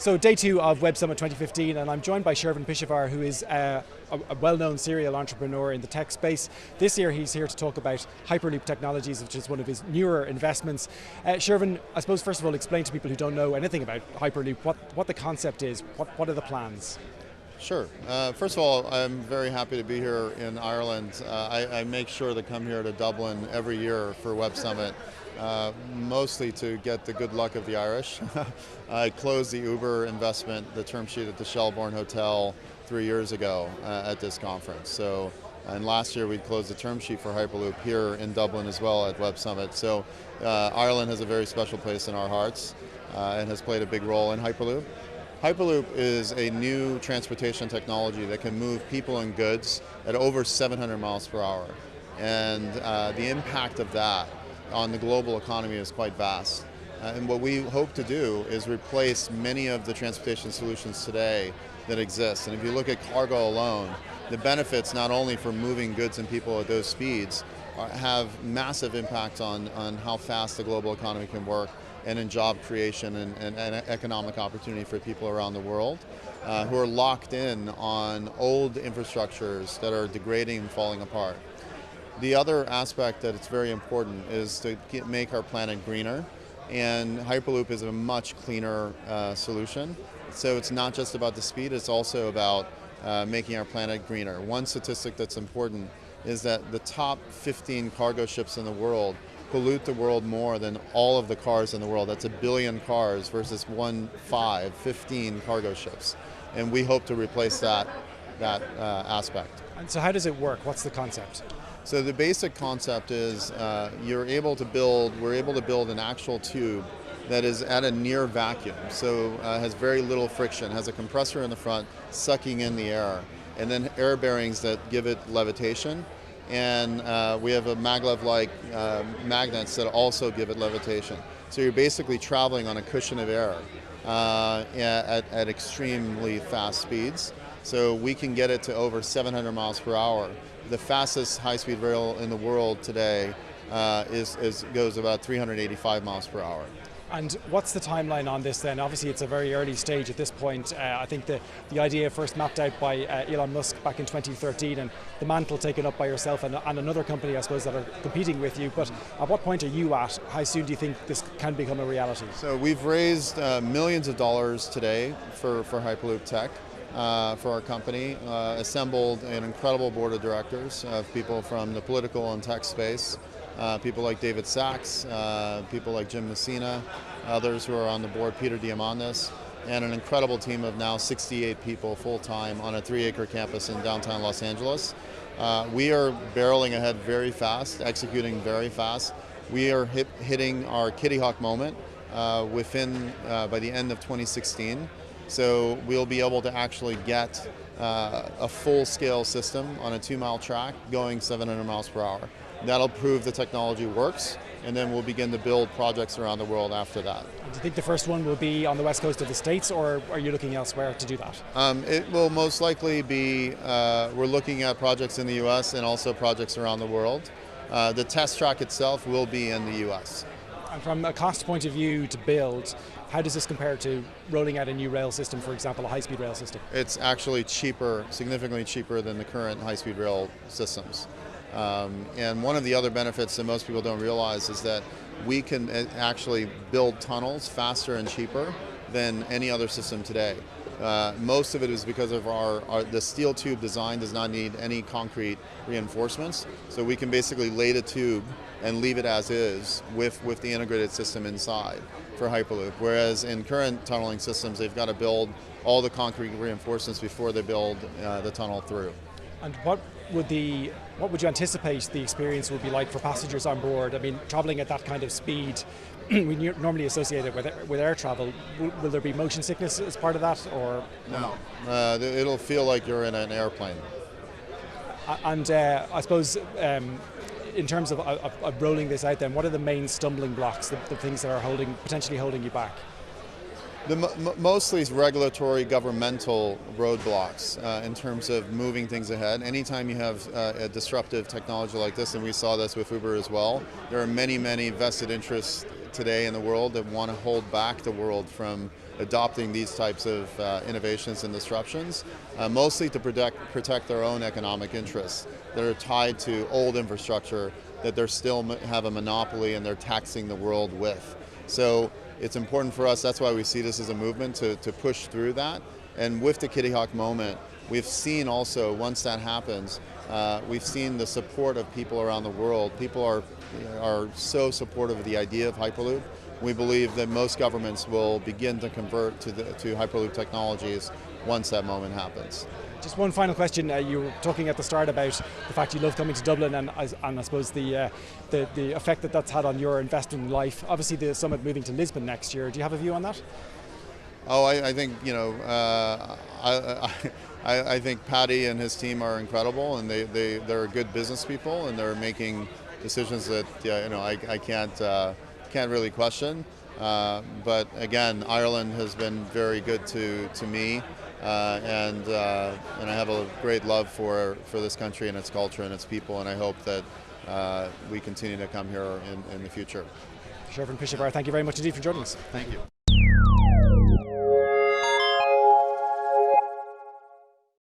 So day two of Web Summit 2015, and I'm joined by Shervin Pishevar, who is a well-known serial entrepreneur in the tech space. This year he's here to talk about Hyperloop Technologies, which is one of his newer investments. Shervin, I suppose first of all explain to people who don't know anything about Hyperloop what the concept is, what are the plans? Sure. First of all, I'm very happy to be here in Ireland. I make sure to come here to Dublin every year for Web Summit, mostly to get the good luck of the Irish. I closed the Uber investment, the term sheet at the Shelbourne Hotel 3 years ago at this conference. So, and last year we closed the term sheet for Hyperloop here in Dublin as well at Web Summit. So Ireland has a very special place in our hearts and has played a big role in Hyperloop. Hyperloop is a new transportation technology that can move people and goods at over 700 miles per hour. And the impact of that on the global economy is quite vast. And what we hope to do is replace many of the transportation solutions today that exist. And if you look at cargo alone, the benefits not only for moving goods and people at those speeds have massive impact on how fast the global economy can work, and in job creation and economic opportunity for people around the world who are locked in on old infrastructures that are degrading and falling apart. The other aspect that it's very important is to make our planet greener, and Hyperloop is a much cleaner solution. So it's not just about the speed, it's also about making our planet greener. One statistic that's important is that the top 15 cargo ships in the world pollute the world more than all of the cars in the world. That's 1 billion cars versus 15 cargo ships. And we hope to replace that aspect. And so how does it work? What's the concept? So the basic concept is we're able to build an actual tube that is at a near vacuum. So has very little friction, has a compressor in the front sucking in the air, and then air bearings that give it levitation. And we have a maglev-like magnets that also give it levitation. So you're basically traveling on a cushion of air at extremely fast speeds. So we can get it to over 700 miles per hour. The fastest high-speed rail in the world today goes about 385 miles per hour. And what's the timeline on this then? Obviously it's a very early stage at this point. I think the idea first mapped out by Elon Musk back in 2013, and the mantle taken up by yourself and another company, I suppose, that are competing with you. But at what point are you at? How soon do you think this can become a reality? So we've raised millions of dollars today for Hyperloop Tech. For our company, assembled an incredible board of directors of people from the political and tech space, people like David Sachs, people like Jim Messina, others who are on the board, Peter Diamandis, and an incredible team of now 68 people full-time on a 3-acre campus in downtown Los Angeles. We are barreling ahead very fast, executing very fast. We are hitting our Kitty Hawk moment by the end of 2016. So we'll be able to actually get a full-scale system on a 2-mile track going 700 miles per hour. That'll prove the technology works, and then we'll begin to build projects around the world after that. Do you think the first one will be on the west coast of the States, or are you looking elsewhere to do that? It will most likely be, we're looking at projects in the US and also projects around the world. The test track itself will be in the US. And from a cost point of view to build, how does this compare to rolling out a new rail system, for example, a high-speed rail system? It's actually cheaper, significantly cheaper than the current high-speed rail systems. And one of the other benefits that most people don't realize is that we can actually build tunnels faster and cheaper than any other system today. Most of it is because of the steel tube design does not need any concrete reinforcements, so we can basically lay the tube and leave it as is with the integrated system inside for Hyperloop. Whereas in current tunneling systems, they've got to build all the concrete reinforcements before they build the tunnel through. And what would you anticipate the experience would be like for passengers on board? I mean, traveling at that kind of speed, we normally associate it with air travel. Will there be motion sickness as part of that, or no? It'll feel like you're in an airplane. And I suppose in terms of rolling this out, then what are the main stumbling blocks, the things that are potentially holding you back? Mostly regulatory, governmental roadblocks in terms of moving things ahead. Anytime you have a disruptive technology like this, and we saw this with Uber as well, there are many vested interests today in the world that want to hold back the world from adopting these types of innovations and disruptions, mostly to protect their own economic interests that are tied to old infrastructure that they still have a monopoly and they're taxing the world with. So it's important for us, that's why we see this as a movement to push through that. And with the Kitty Hawk moment, we've seen also, once that happens, we've seen the support of people around the world. People are so supportive of the idea of Hyperloop. We believe that most governments will begin to convert to Hyperloop technologies once that moment happens. Just one final question. You were talking at the start about the fact you love coming to Dublin, and I suppose the effect that that's had on your investment in life. Obviously, the summit moving to Lisbon next year. Do you have a view on that? Oh, I think I think Paddy and his team are incredible, and they're good business people, and they're making decisions that I can't really question. But again, Ireland has been very good to me, and I have a great love for this country and its culture and its people, and I hope that we continue to come here in the future. Shervin Pishevar, thank you very much indeed for joining us. Thank you.